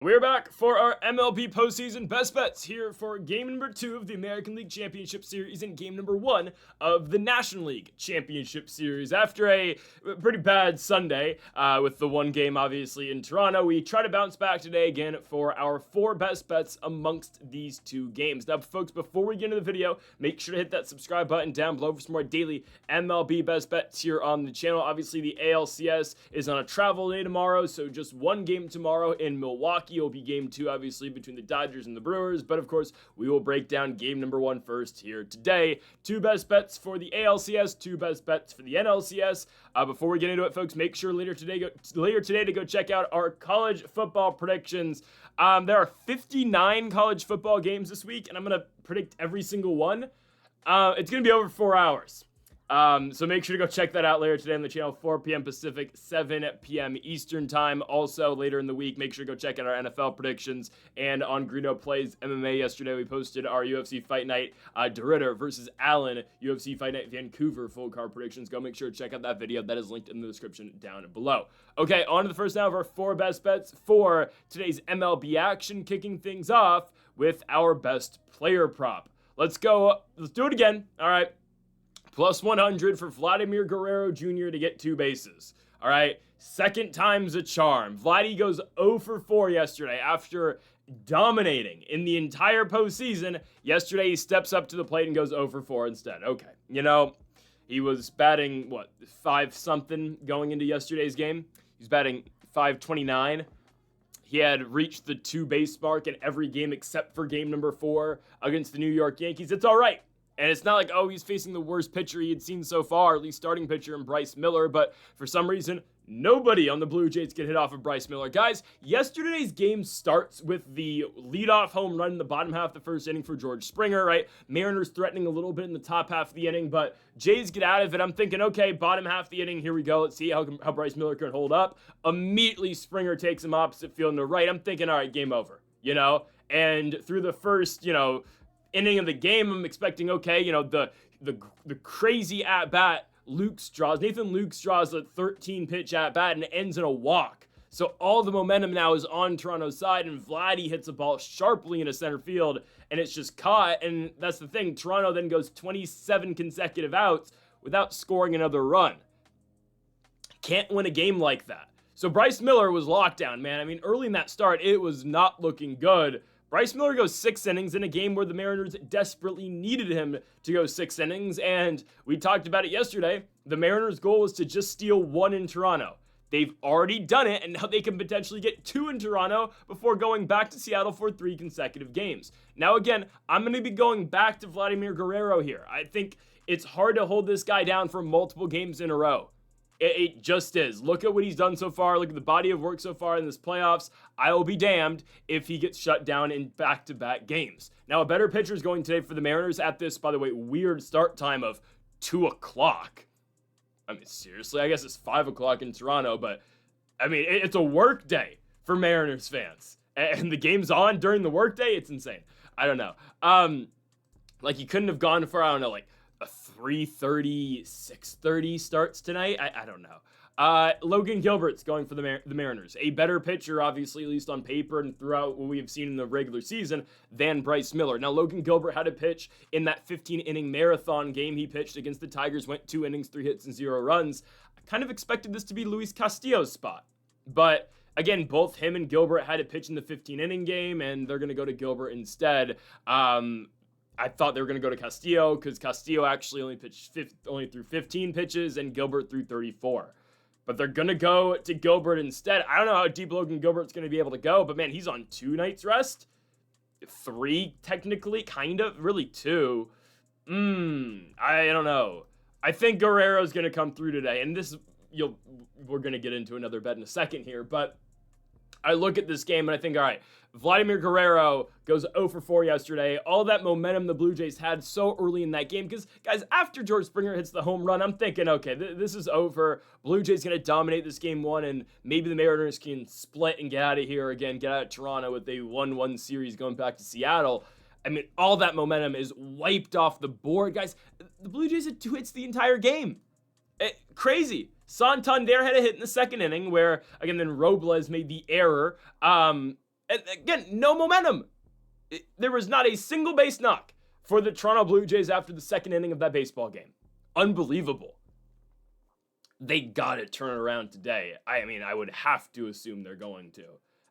We're back for our MLB Postseason Best Bets here for game number 2 of the American League Championship Series and game number 1 of the National League Championship Series. After a pretty bad Sunday with the one game, obviously, in Toronto, we try to bounce back today again for our 4 best bets amongst these 2 games. Now, folks, before we get into the video, make sure to hit that subscribe button down below for some more daily MLB Best Bets here on the channel. Obviously, the ALCS is on a travel day tomorrow, so just one game tomorrow in Milwaukee. Will be game 2, obviously, between the Dodgers and the Brewers, but of course we will break down game number 1 first here today. 2 best bets for the ALCS, 2 best bets for the NLCS. Before we get into it, folks, make sure later today to go check out our college football predictions. There are 59 college football games this week, and I'm gonna predict every single one. It's gonna be over 4 hours. So make sure to go check that out later today on the channel, 4 p.m. Pacific, 7 p.m. Eastern time. Also, later in the week, make sure to go check out our NFL predictions. And on Greedo Plays MMA yesterday, we posted our UFC Fight Night DeRitter versus Allen UFC Fight Night Vancouver full card predictions. Go make sure to check out that video. That is linked in the description down below. Okay, on to the first now of our 4 best bets for today's MLB action, kicking things off with our best player prop. Let's go. Let's do it again. All right. Plus 100 for Vladimir Guerrero Jr. to get 2 bases. All right, second time's a charm. Vladdy goes 0 for 4 yesterday after dominating in the entire postseason. Yesterday, he steps up to the plate and goes 0 for 4 instead. Okay, you know, he was batting, 5-something going into yesterday's game? He was batting 529. He had reached the 2 base mark in every game except for game number 4 against the New York Yankees. It's all right. And it's not like, oh, he's facing the worst pitcher he had seen so far, at least starting pitcher in Bryce Miller, but for some reason, nobody on the Blue Jays can hit off of Bryce Miller. Guys, yesterday's game starts with the leadoff home run in the bottom half of the first inning for George Springer, right? Mariners threatening a little bit in the top half of the inning, but Jays get out of it. I'm thinking, okay, bottom half of the inning, here we go. Let's see how Bryce Miller can hold up. Immediately, Springer takes him opposite field to right. I'm thinking, all right, game over, you know? And through the first, inning of the game, I'm expecting, okay, the crazy at-bat Nathan Lukes draws a 13-pitch at-bat and ends in a walk. So all the momentum now is on Toronto's side, and Vladdy hits a ball sharply into center field, and it's just caught, and that's the thing. Toronto then goes 27 consecutive outs without scoring another run. Can't win a game like that. So Bryce Miller was locked down, man. I mean, early in that start, it was not looking good. Bryce Miller goes 6 innings in a game where the Mariners desperately needed him to go 6 innings, and we talked about it yesterday. The Mariners' goal was to just steal 1 in Toronto. They've already done it, and now they can potentially get 2 in Toronto before going back to Seattle for 3 consecutive games. Now, again, I'm going to be going back to Vladimir Guerrero here. I think it's hard to hold this guy down for multiple games in a row. It just is. Look at what he's done so far. Look at the body of work so far in this playoffs. I will be damned if he gets shut down in back-to-back games. Now, a better pitcher is going today for the Mariners at this, by the way, weird start time of 2 o'clock. I mean, seriously, I guess it's 5 o'clock in Toronto, but, I mean, it's a work day for Mariners fans. And the game's on during the work day? It's insane. I don't know. Like, you couldn't have gone for, I don't know, like, a 3:30, 6:30 starts tonight. I don't know. Logan Gilbert's going for the Mariners. A better pitcher, obviously, at least on paper and throughout what we have seen in the regular season, than Bryce Miller. Now, Logan Gilbert had to pitch in that 15-inning marathon game he pitched against the Tigers, went 2 innings, 3 hits, and 0 runs. I kind of expected this to be Luis Castillo's spot. But, again, both him and Gilbert had to pitch in the 15-inning game, and they're going to go to Gilbert instead. I thought they were going to go to Castillo because Castillo actually only threw 15 pitches and Gilbert threw 34. But they're going to go to Gilbert instead. I don't know how deep Logan Gilbert's going to be able to go, but man, he's on 2 nights rest. 3 technically, kind of, really 2. I don't know. I think Guerrero's going to come through today, and we're going to get into another bet in a second here, but I look at this game and I think, all right, Vladimir Guerrero goes 0 for 4 yesterday. All that momentum the Blue Jays had so early in that game. Because, guys, after George Springer hits the home run, I'm thinking, okay, this is over. Blue Jays going to dominate this game 1, and maybe the Mariners can split and get out of here again, get out of Toronto with a 1-1 series going back to Seattle. I mean, all that momentum is wiped off the board. Guys, the Blue Jays had 2 hits the entire game. Crazy. Santander had a hit in the second inning where, again, then Robles made the error. And again, no momentum. There was not a single base knock for the Toronto Blue Jays after the second inning of that baseball game. Unbelievable. They got to turn it around today. I mean, I would have to assume they're going to.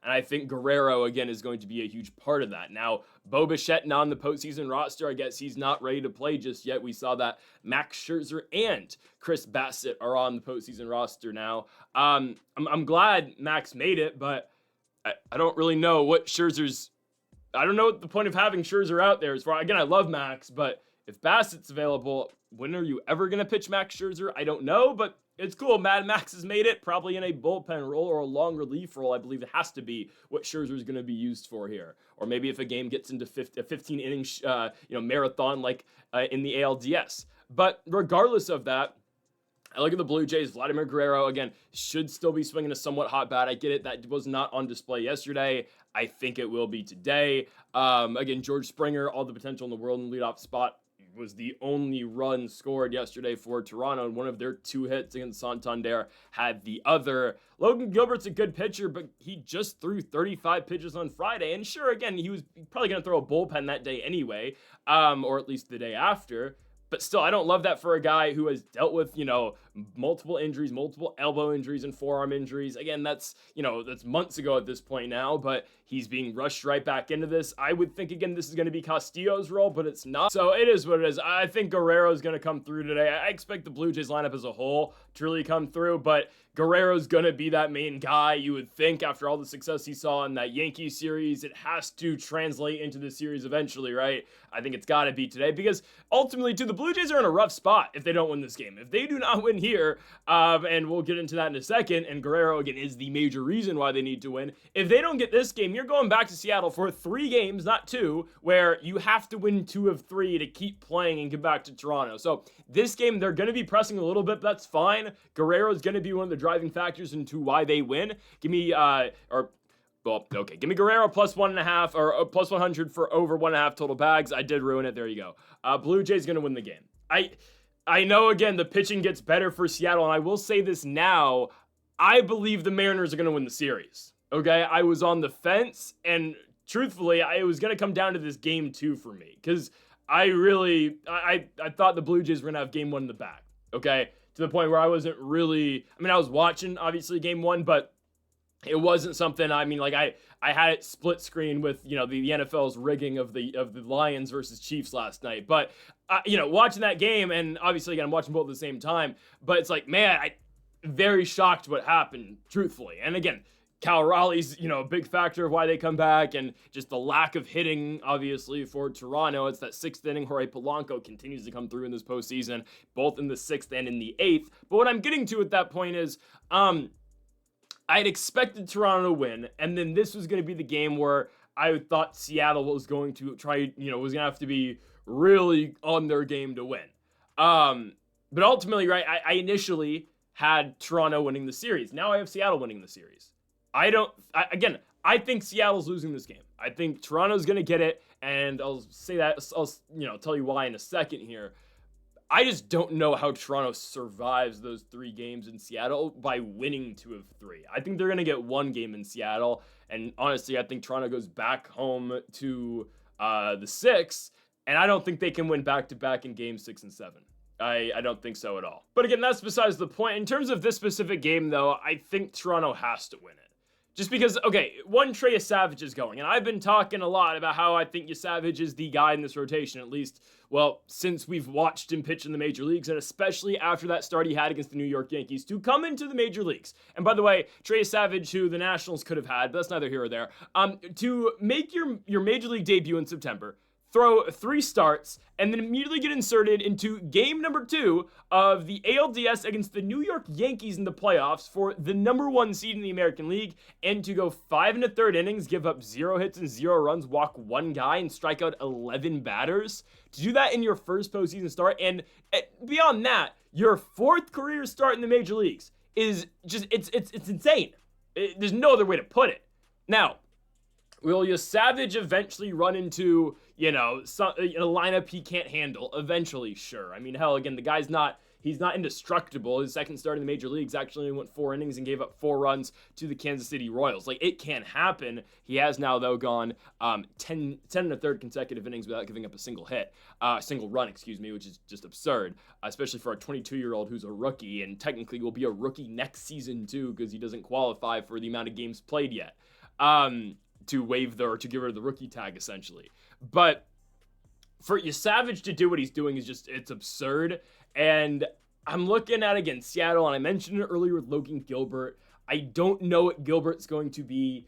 And I think Guerrero, again, is going to be a huge part of that. Now, Bo Bichette not on the postseason roster. I guess he's not ready to play just yet. We saw that Max Scherzer and Chris Bassett are on the postseason roster now. I'm glad Max made it, but I don't really know what Scherzer's... I don't know what the point of having Scherzer out there is for. Again, I love Max, but if Bassett's available, when are you ever going to pitch Max Scherzer? I don't know, but it's cool. Mad Max has made it, probably in a bullpen role or a long relief role. I believe it has to be what Scherzer is going to be used for here. Or maybe if a game gets into a 15-inning marathon like in the ALDS. But regardless of that, I look at the Blue Jays. Vladimir Guerrero, again, should still be swinging a somewhat hot bat. I get it. That was not on display yesterday. I think it will be today. Again, George Springer, all the potential in the world in the leadoff spot, was the only run scored yesterday for Toronto, and one of their 2 hits against Santander had the other. Logan Gilbert's a good pitcher, but he just threw 35 pitches on Friday, and sure, again, he was probably going to throw a bullpen that day anyway, or at least the day after. But still, I don't love that for a guy who has dealt with, multiple injuries, multiple elbow injuries and forearm injuries. Again, that's months ago at this point now, but he's being rushed right back into this. I would think, again, this is going to be Castillo's role, but it's not. So it is what it is. I think Guerrero is going to come through today. I expect the Blue Jays lineup as a whole to really come through, but Guerrero's going to be that main guy. You would think after all the success he saw in that Yankees series, it has to translate into the series eventually, right? I think it's got to be today because ultimately, too, the Blue Jays are in a rough spot if they don't win this game. If they do not win here, and we'll get into that in a second, and Guerrero, again, is the major reason why they need to win. If they don't get this game, you're going back to Seattle for 3 games, not 2, where you have to win 2 of 3 to keep playing and get back to Toronto. So this game, they're going to be pressing a little bit, but that's fine. Guerrero is going to be one of the driving factors into why they win. Give me Guerrero plus 1.5 or plus 100 for over 1.5 total bags. I did ruin it. There you go. Blue Jays going to win the game. I know, again, the pitching gets better for Seattle, and I will say this now. I believe the Mariners are going to win the series. Okay? I was on the fence, and truthfully, it was going to come down to this game 2 for me, because I thought the Blue Jays were going to have game 1 in the bag. Okay? To the point where I wasn't really... I was watching, obviously, game 1, but it wasn't something, I had it split screen with, the NFL's rigging of the Lions versus Chiefs last night. But, watching that game, and obviously, again, I'm watching both at the same time, but it's like, man, I very shocked what happened, truthfully. And again, Cal Raleigh's, a big factor of why they come back, and just the lack of hitting, obviously, for Toronto. It's that 6th inning. Jorge Polanco continues to come through in this postseason, both in the 6th and in the 8th. But what I'm getting to at that point is, I had expected Toronto to win, and then this was going to be the game where I thought Seattle was going to try, was going to have to be really on their game to win. But ultimately, right, I initially had Toronto winning the series. Now I have Seattle winning the series. I think Seattle's losing this game. I think Toronto's going to get it, and I'll say that, I'll tell you why in a second here. I just don't know how Toronto survives those 3 games in Seattle by winning 2 of 3. I think they're going to get 1 game in Seattle, and honestly, I think Toronto goes back home to the 6th, and I don't think they can win back-to-back in games 6 and 7. I don't think so at all. But again, that's besides the point. In terms of this specific game, though, I think Toronto has to win it. Just because, okay, one, Trey Yesavage is going, and I've been talking a lot about how I think Yesavage is the guy in this rotation, at least, well, since we've watched him pitch in the major leagues, and especially after that start he had against the New York Yankees, to come into the major leagues. And by the way, Trey Yesavage, who the Nationals could have had, but that's neither here or there, to make your major league debut in September, throw 3 starts, and then immediately get inserted into game number 2 of the ALDS against the New York Yankees in the playoffs for the number 1 seed in the American League, and to go 5 1/3 innings, give up 0 hits and 0 runs, walk 1 guy, and strike out 11 batters. To do that in your first postseason start, and beyond that, your 4th career start in the major leagues is just, it's insane. There's no other way to put it. Now, will Yesavage eventually run into, a lineup he can't handle? Eventually, sure. Hell, again, the guy's not he's not indestructible. His second start in the major leagues actually went 4 innings and gave up 4 runs to the Kansas City Royals. Like, it can happen. He has now, though, gone 10 and a third consecutive innings without giving up a single run, which is just absurd, especially for a 22-year-old who's a rookie and technically will be a rookie next season, too, because he doesn't qualify for the amount of games played yet to get rid of the rookie tag, essentially. But for Savage to do what he's doing it's absurd. And I'm looking at, again, Seattle, and I mentioned it earlier with Logan Gilbert. I don't know what Gilbert's going to be.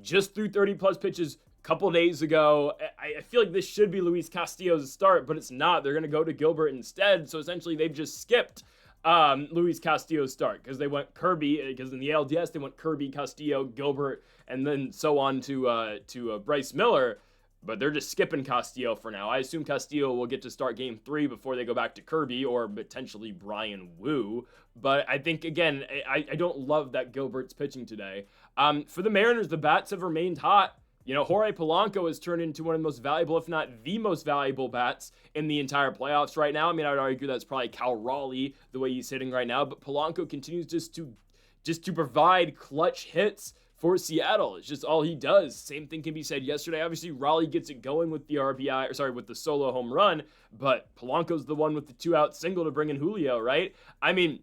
Just threw 30-plus pitches a couple days ago. I feel like this should be Luis Castillo's start, but it's not. They're going to go to Gilbert instead. So essentially, they've just skipped Luis Castillo's start because they went Kirby, because in the ALDS, they went Kirby, Castillo, Gilbert, and then so on to Bryce Miller. But they're just skipping Castillo for now. I assume Castillo will get to start Game 3 before they go back to Kirby or potentially Brian Wu. But I think, again, I don't love that Gilbert's pitching today. For the Mariners, the bats have remained hot. You know, Jorge Polanco has turned into one of the most valuable, if not the most valuable bats in the entire playoffs right now. I mean, I would argue that's probably Cal Raleigh, the way he's hitting right now. But Polanco continues just to provide clutch hits for Seattle. It's just all he does. Same thing can be said yesterday. Obviously, Raleigh gets it going with with the solo home run, but Polanco's the one with the 2-out single to bring in Julio, right? I mean,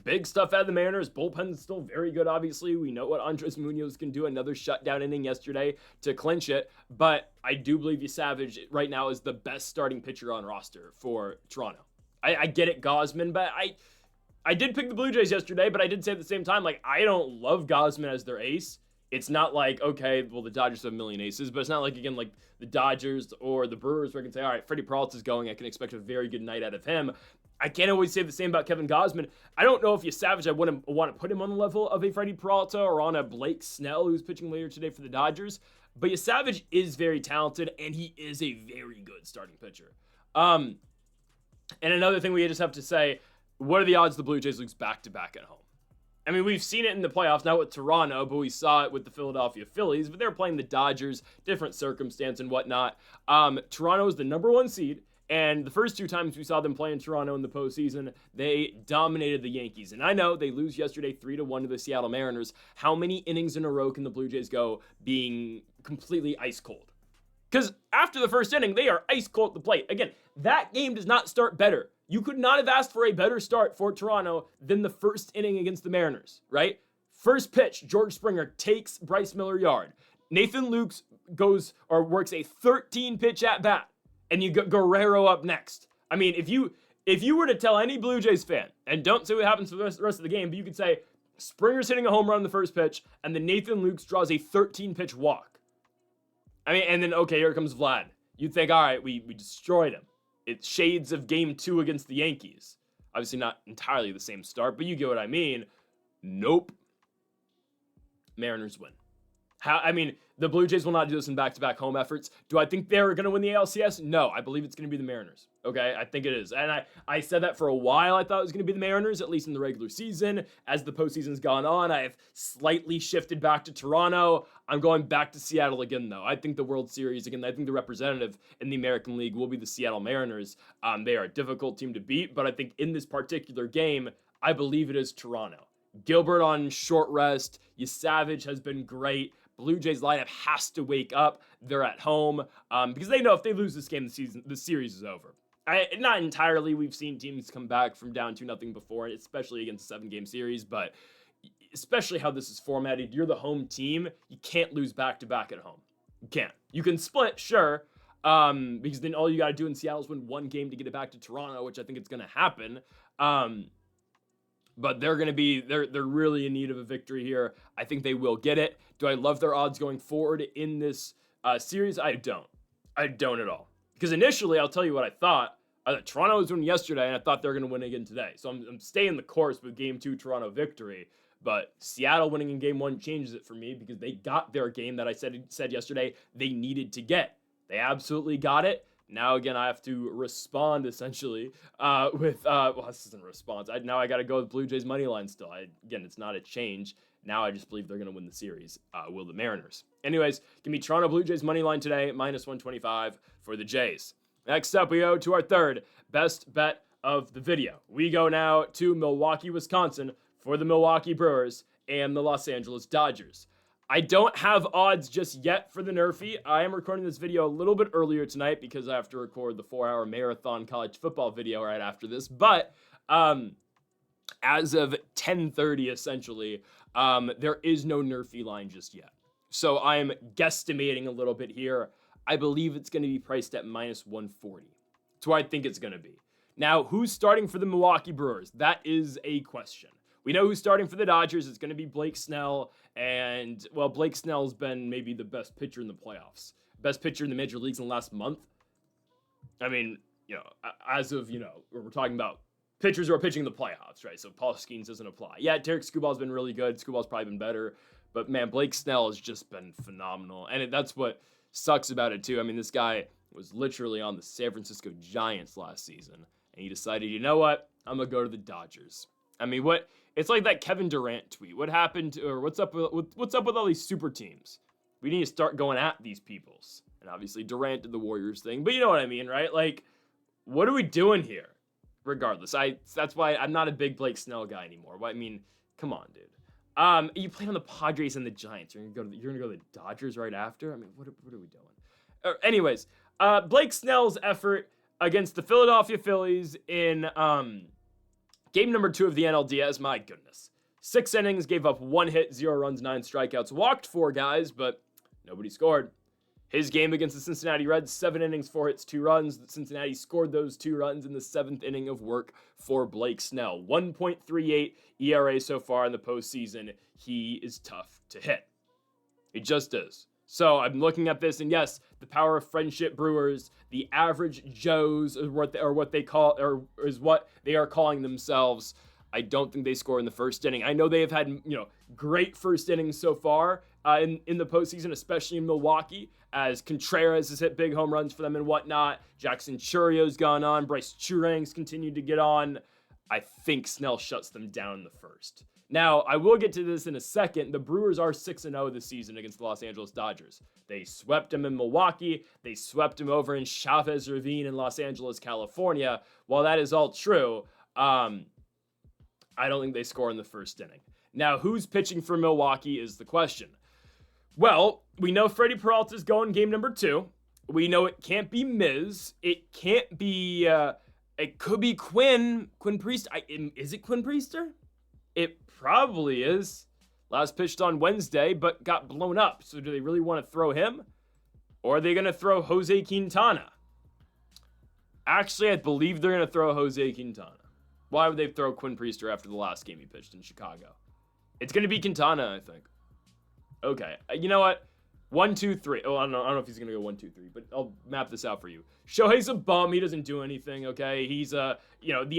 big stuff out of the Mariners. Bullpen's still very good, obviously. We know what Andres Munoz can do. Another shutdown inning yesterday to clinch it, but I do believe Savage right now is the best starting pitcher on roster for Toronto. I get it, Gausman, but I did pick the Blue Jays yesterday, but I did say at the same time, like, I don't love Gausman as their ace. It's not like, okay, well, the Dodgers have a million aces, but it's not like, again, like the Dodgers or the Brewers where I can say, all right, Freddie Peralta's going. I can expect a very good night out of him. I can't always say the same about Kevin Gausman. I don't know if Savage, I wouldn't want to put him on the level of a Freddie Peralta or on a Blake Snell, who's pitching later today for the Dodgers. But Savage is very talented, and he is a very good starting pitcher. And another thing we just have to say, what are the odds the Blue Jays lose back-to-back at home? I mean, we've seen it in the playoffs, not with Toronto, but we saw it with the Philadelphia Phillies, but they're playing the Dodgers, different circumstance and whatnot. Toronto is the number 1 seed, and the first 2 times we saw them play in Toronto in the postseason, they dominated the Yankees. And I know they lose yesterday 3-1 to the Seattle Mariners. How many innings in a row can the Blue Jays go being completely ice cold? Because after the first inning, they are ice cold at the plate. Again, that game does not start better. You could not have asked for a better start for Toronto than the first inning against the Mariners, right? First pitch, George Springer takes Bryce Miller yard. Nathan Lukes works a 13-pitch at bat, and you got Guerrero up next. I mean, if you were to tell any Blue Jays fan, and don't say what happens for the rest of the game, but you could say Springer's hitting a home run on the first pitch, and then Nathan Lukes draws a 13-pitch walk. I mean, and then, okay, here comes Vlad. You'd think, all right, we destroyed him. It's shades of Game 2 against the Yankees. Obviously not entirely the same start, but you get what I mean. Nope. Mariners win. The Blue Jays will not do this in back-to-back home efforts. Do I think they're going to win the ALCS? No, I believe it's going to be the Mariners. Okay, I think it is. And I said that for a while. I thought it was going to be the Mariners, at least in the regular season. As the postseason's gone on, I have slightly shifted back to Toronto. I'm going back to Seattle again, though. I think the World Series, again, I think the representative in the American League will be the Seattle Mariners. They are a difficult team to beat, but I think in this particular game, I believe it is Toronto. Gilbert on short rest. Savage has been great. Blue Jays lineup has to wake up. They're at home because they know if they lose this game, the series is over. Not entirely. We've seen teams come back from down 2-0 before, especially against a 7-game series, but especially how this is formatted. You're the home team. You can't lose back-to-back at home. You can't. You can split, sure, because then all you got to do in Seattle is win 1 game to get it back to Toronto, which I think it's going to happen. But they're really in need of a victory here. I think they will get it. Do I love their odds going forward in this series? I don't. I don't at all. Because initially, I'll tell you what I thought. I thought Toronto was winning yesterday, and I thought they were going to win again today. So I'm staying the course with Game 2 Toronto victory. But Seattle winning in Game 1 changes it for me because they got their game that I said yesterday they needed to get. They absolutely got it. Now, again, I have to respond, essentially, with, this isn't a response. Now I got to go with Blue Jays money line still. Again, it's not a change. Now I just believe they're going to win the series. Will the Mariners? Anyways, give me Toronto Blue Jays money line today, -125 for the Jays. Next up, we go to our third best bet of the video. We go now to Milwaukee, Wisconsin for the Milwaukee Brewers and the Los Angeles Dodgers. I don't have odds just yet for the NRFI. I am recording this video a little bit earlier tonight because I have to record the 4-hour marathon college football video right after this. But as of 10:30, essentially, there is no NRFI line just yet. So I'm guesstimating a little bit here. I believe it's going to be priced at -140. That's what I think it's going to be. Now, who's starting for the Milwaukee Brewers? That is a question. We know who's starting for the Dodgers. It's going to be Blake Snell. And, well, Blake Snell's been maybe the best pitcher in the playoffs. Best pitcher in the major leagues in the last month. I mean, as of, we're talking about pitchers who are pitching in the playoffs, right? So Paul Skeens doesn't apply. Yeah, Derek Skubal's been really good. Skubal's probably been better. But, man, Blake Snell has just been phenomenal. And that's what sucks about it, too. I mean, this guy was literally on the San Francisco Giants last season. And he decided, you know what? I'm going to go to the Dodgers. I mean, it's like that Kevin Durant tweet. What happened, or what's up with all these super teams? We need to start going at these peoples. And obviously Durant did the Warriors thing, but you know what I mean, right? Like, what are we doing here? Regardless, that's why I'm not a big Blake Snell guy anymore. I mean, come on, dude. You played on the Padres and the Giants. You're gonna go to the Dodgers right after. I mean, what are we doing? Anyways, Blake Snell's effort against the Philadelphia Phillies in game number 2 of the NLDS, my goodness. 6 innings, gave up 1 hit, 0 runs, 9 strikeouts, walked 4 guys, but nobody scored. His game against the Cincinnati Reds, 7 innings, 4 hits, 2 runs. Cincinnati scored those 2 runs in the 7th inning of work for Blake Snell. 1.38 ERA so far in the postseason. He is tough to hit. He just is. So I'm looking at this, and yes, the power of friendship Brewers, the average Joes is what they are calling themselves. I don't think they score in the first inning. I know they have had great first innings so far in the postseason, especially in Milwaukee, as Contreras has hit big home runs for them and whatnot. Jackson Churrio's gone on. Bryce Churang's continued to get on. I think Snell shuts them down in the first. Now, I will get to this in a second. The Brewers are 6-0 this season against the Los Angeles Dodgers. They swept them in Milwaukee. They swept them over in Chavez Ravine in Los Angeles, California. While that is all true, I don't think they score in the first inning. Now, who's pitching for Milwaukee is the question. Well, we know Freddie Peralta's going game number 2. We know it can't be Miz. It can't be, it could be Quinn Priester. Is it Quinn Priester? It probably is. Last pitched on Wednesday, but got blown up. So do they really want to throw him? Or are they going to throw Jose Quintana? Actually, I believe they're going to throw Jose Quintana. Why would they throw Quinn Priester after the last game he pitched in Chicago? It's going to be Quintana, I think. Okay, you know what? 1, 2, 3. Oh, I don't know if he's going to go 1, 2, 3, but I'll map this out for you. Shohei's a bum. He doesn't do anything, okay? He's the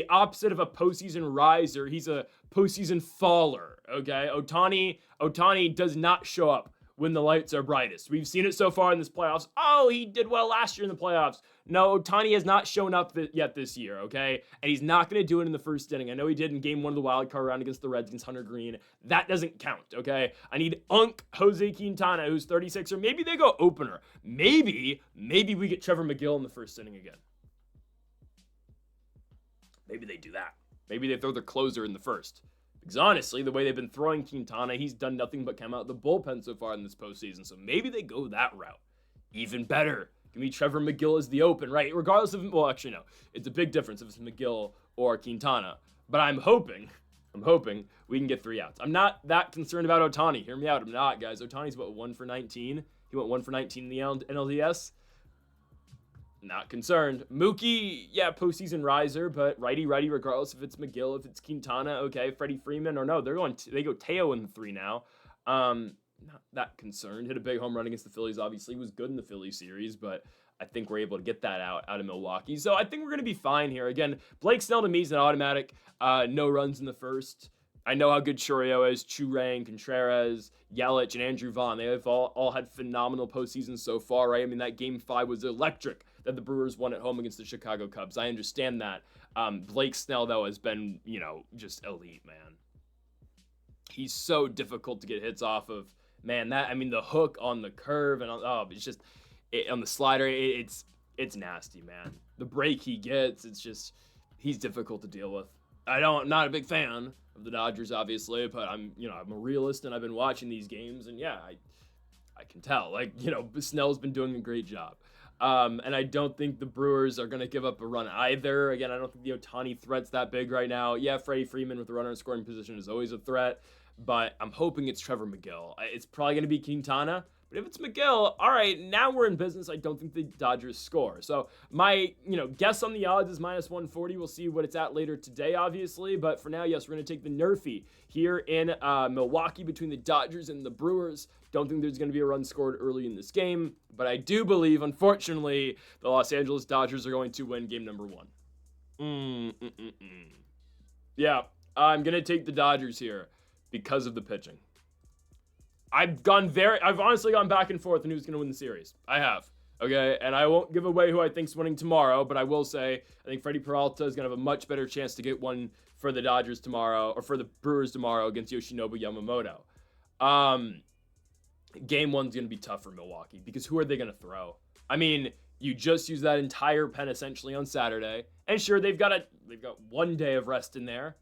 opposite of a postseason riser. He's a postseason faller, okay? Ohtani does not show up when the lights are brightest. We've seen it so far in this playoffs. Oh, he did well last year in the playoffs. No, Ohtani has not shown up yet this year, okay? And he's not going to do it in the first inning. I know he did in game 1 of the wild card round against the Reds against Hunter Green. That doesn't count, okay? I need Jose Quintana, who's 36, or maybe they go opener. Maybe we get Trevor McGill in the first inning again. Maybe they do that. Maybe they throw their closer in the first. Because honestly, the way they've been throwing Quintana, he's done nothing but come out of the bullpen so far in this postseason. So maybe they go that route. Even better. Give me Trevor McGill as the open, right? Regardless of, well, actually, no. It's a big difference if it's McGill or Quintana. But I'm hoping we can get 3 outs. I'm not that concerned about Ohtani. Hear me out. I'm not, guys. Ohtani's, 1 for 19? He went 1 for 19 in the NLDS. Not concerned. Mookie, yeah, postseason riser, but righty, regardless if it's McGill, if it's Quintana, okay, Freddie Freeman, or no, they go Teo in the 3 now. Not that concerned. Hit a big home run against the Phillies, obviously. He was good in the Phillies series, but I think we're able to get that out of Milwaukee. So I think we're going to be fine here. Again, Blake Snell to me is an automatic. No runs in the first. I know how good Chourio is, Churang, Contreras, Yelich, and Andrew Vaughn. They have all had phenomenal postseasons so far, right? I mean, that Game 5 was electric that the Brewers won at home against the Chicago Cubs. I understand that. Blake Snell, though, has been, just elite, man. He's so difficult to get hits off of. Man, the hook on the curve and on the slider, it's nasty, man. The break he gets, it's just, he's difficult to deal with. Not a big fan of the Dodgers, obviously, but I'm a realist, and I've been watching these games, and yeah, I can tell. Like, Snell's been doing a great job. And I don't think the Brewers are going to give up a run either. Again, I don't think the Ohtani threat's that big right now. Yeah, Freddie Freeman with the runner in scoring position is always a threat, but I'm hoping it's Trevor Megill. It's probably going to be Quintana, but if it's Megill, all right, now we're in business. I don't think the Dodgers score. So my, guess on the odds is minus 140. We'll see what it's at later today, obviously. But for now, yes, we're going to take the NRFI here in Milwaukee between the Dodgers and the Brewers. Don't think there's going to be a run scored early in this game, but I do believe, unfortunately, the Los Angeles Dodgers are going to win game number 1. Yeah, I'm going to take the Dodgers here because of the pitching. I've honestly gone back and forth on who's going to win the series. I have. Okay, and I won't give away who I think's winning tomorrow, but I will say I think Freddie Peralta is going to have a much better chance to get one for the Dodgers tomorrow, or for the Brewers tomorrow against Yoshinobu Yamamoto. Game 1's going to be tough for Milwaukee because who are they going to throw? I mean, you just use that entire pen essentially on Saturday, and sure, they've got 1 day of rest in there.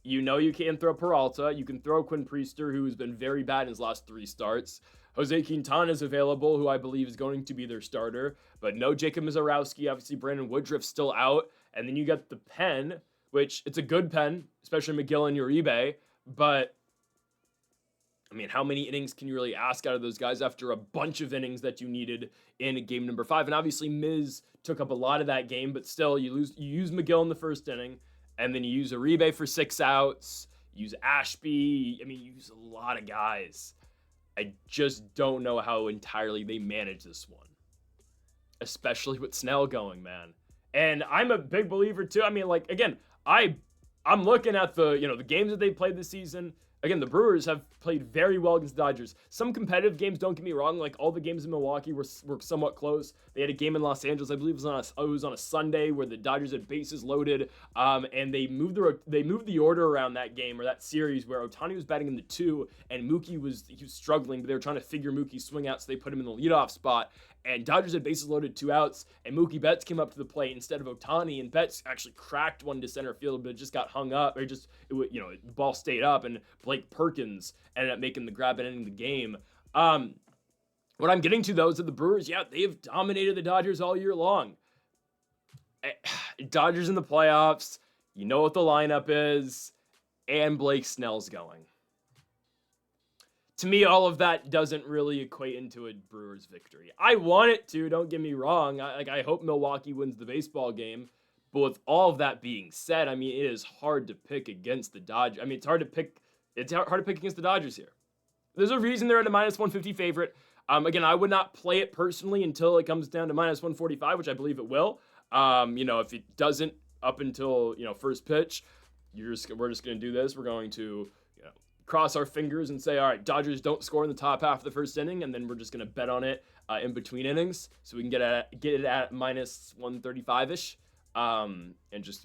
You can't throw Peralta. You can throw Quinn Priester, who has been very bad in his last 3 starts. Jose Quintana is available, who I believe is going to be their starter. But no Jacob Mizorowski. Obviously, Brandon Woodruff's still out. And then you got the pen, which it's a good pen, especially McGill and Uribe. But, I mean, how many innings can you really ask out of those guys after a bunch of innings that you needed in game number 5? And obviously, Miz took up a lot of that game. But still, you use McGill in the first inning. And then you use Uribe for 6 outs. You use Ashby. I mean, you use a lot of guys. I just don't know how entirely they manage this one. Especially with Snell going, man. And I'm a big believer, too. I mean, like, again, I'm looking at the games that they played this season. Again, the Brewers have played very well against the Dodgers. Some competitive games, don't get me wrong, like all the games in Milwaukee were somewhat close. They had a game in Los Angeles, I believe it was on a Sunday, where the Dodgers had bases loaded, and they moved the order around that game, or that series, where Ohtani was batting in the 2, and Mookie was struggling, but they were trying to figure Mookie's swing out, so they put him in the leadoff spot. And Dodgers had bases loaded, 2 outs, and Mookie Betts came up to the plate instead of Ohtani, and Betts actually cracked one to center field, but it just got hung up, or the ball stayed up, and Blake Perkins ended up making the grab and ending the game. What I'm getting to, though, is that the Brewers, yeah, they've dominated the Dodgers all year long. Dodgers in the playoffs, you know what the lineup is, and Blake Snell's going. To me, all of that doesn't really equate into a Brewers victory. I want it to, don't get me wrong. I hope Milwaukee wins the baseball game. But with all of that being said, I mean, it is hard to pick against the Dodgers. I mean, it's hard to pick against the Dodgers here. There's a reason they're at a minus 150 favorite. Again, I would not play it personally until it comes down to minus 145, which I believe it will. If it doesn't up until, first pitch, we're just going to do this. We're going to, cross our fingers and say, all right, Dodgers don't score in the top half of the first inning, and then we're just going to bet on it in between innings, so we can get it at minus 135-ish. And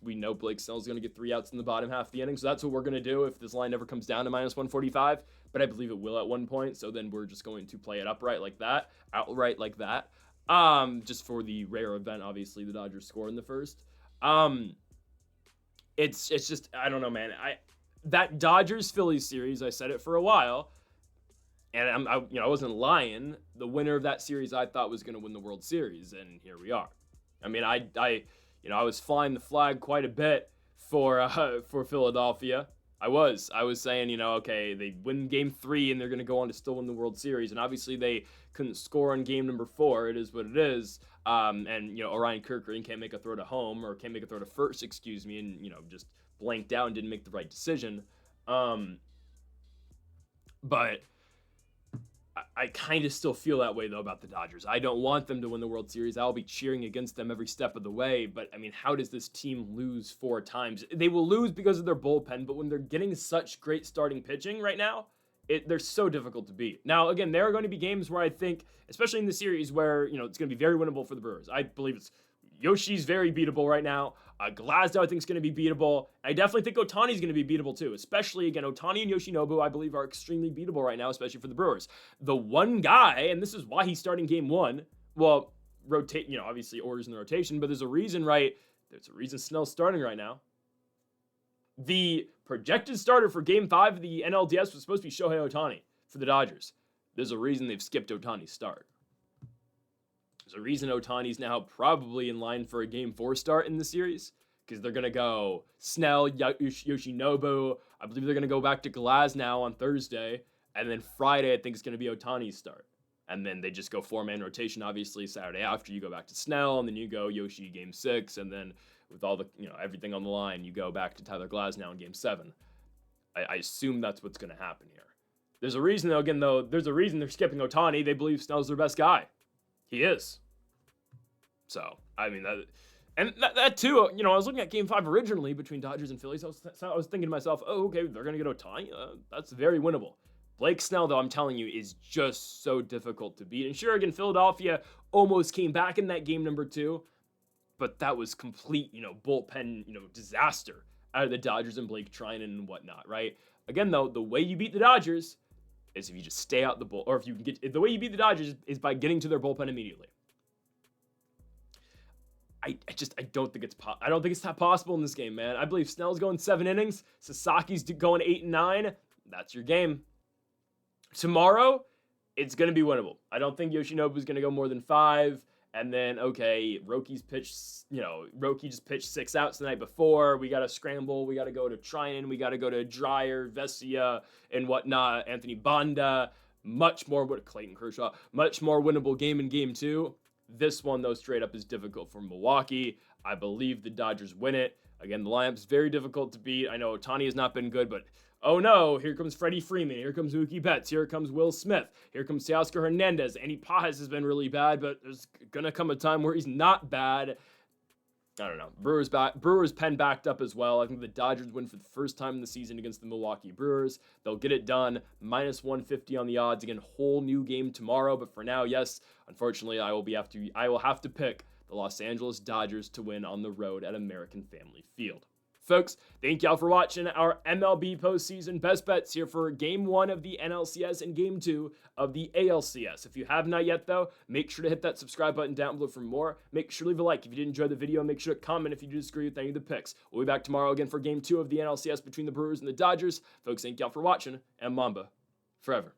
we know Blake Snell's going to get 3 outs in the bottom half of the inning, so that's what we're going to do if this line never comes down to minus 145, but I believe it will at one point, so then we're just going to play it outright like that, just for the rare event, obviously, the Dodgers score in the first. It's just, I don't know, man. That Dodgers-Phillies series, I said it for a while, and I wasn't lying. The winner of that series I thought was going to win the World Series, and here we are. I mean, I was flying the flag quite a bit for Philadelphia. I was saying, okay, they win game 3 and they're going to go on to still win the World Series, and obviously they couldn't score on game number 4. It is what it is. Orion Kirkering can't make a throw to home, or can't make a throw to first, and just blanked out and didn't make the right decision. But I kind of still feel that way, though, about the Dodgers. I don't want them to win the World Series. I'll be cheering against them every step of the way. But, I mean, how does this team lose 4 times? They will lose because of their bullpen, but when they're getting such great starting pitching right now, they're so difficult to beat. Now, again, there are going to be games where I think, especially in the series, where, it's going to be very winnable for the Brewers. I believe Yoshi's very beatable right now. Glasnow, I think, is going to be beatable. I definitely think Ohtani's going to be beatable, too. Especially, again, Ohtani and Yoshinobu, I believe, are extremely beatable right now, especially for the Brewers. The one guy, and this is why he's starting game 1, well, obviously orders in the rotation, but there's a reason, right, There's a reason Snell's starting right now. The projected starter for Game 5 of the NLDS was supposed to be Shohei Ohtani for the Dodgers. There's a reason they've skipped Ohtani's start. There's a reason Ohtani's now probably in line for a Game 4 start in the series, because they're going to go Snell, Yoshinobu. I believe they're going to go back to Glasnow on Thursday. And then Friday, I think, is going to be Ohtani's start. And then they just go 4-man rotation, obviously. Saturday after, you go back to Snell, and then you go Yoshi Game 6. And then with all the, everything on the line, you go back to Tyler Glasnow in Game 7. I assume that's what's going to happen here. There's a reason, though, there's a reason they're skipping Ohtani. They believe Snell's their best guy. He is. So, I mean, that too, I was looking at Game 5 originally between Dodgers and Phillies. I was thinking to myself, oh, okay, they're going to get Ohtani. That's very winnable. Blake Snell, though, I'm telling you, is just so difficult to beat. And sure, again, Philadelphia almost came back in that game number 2, but that was complete, bullpen, disaster out of the Dodgers and Blake Treinen and whatnot, right? Again, though, the way you beat the Dodgers is if you just stay out the bull, or if you can the way you beat the Dodgers is by getting to their bullpen immediately. I don't think it's that possible in this game, man. I believe Snell's going 7 innings, Sasaki's going 8 and 9. That's your game. Tomorrow, it's going to be winnable. I don't think Yoshinobu's going to go more than 5. And then, okay, Roki just pitched 6 outs the night before. We got to scramble. We got to go to Treinen. We got to go to Dreyer, Vesia, and whatnot. Anthony Banda. Clayton Kershaw. Much more winnable game in Game 2. This one, though, straight up is difficult for Milwaukee. I believe the Dodgers win it. Again, the lineup's very difficult to beat. I know Ohtani has not been good, but oh no, here comes Freddie Freeman. Here comes Mookie Betts. Here comes Will Smith. Here comes Teoscar Hernandez. Andy Paz has been really bad, but there's going to come a time where he's not bad. I don't know. Brewers pen backed up as well. I think the Dodgers win for the first time in the season against the Milwaukee Brewers. They'll get it done. Minus 150 on the odds. Again, whole new game tomorrow. But for now, yes, unfortunately, I will have to pick the Los Angeles Dodgers to win on the road at American Family Field. Folks, thank y'all for watching our MLB postseason best bets here for Game 1 of the NLCS and Game 2 of the ALCS. If you have not yet, though, make sure to hit that subscribe button down below for more. Make sure to leave a like if you did enjoy the video. Make sure to comment if you disagree with any of the picks. We'll be back tomorrow again for Game 2 of the NLCS between the Brewers and the Dodgers. Folks, thank y'all for watching, and Mamba forever.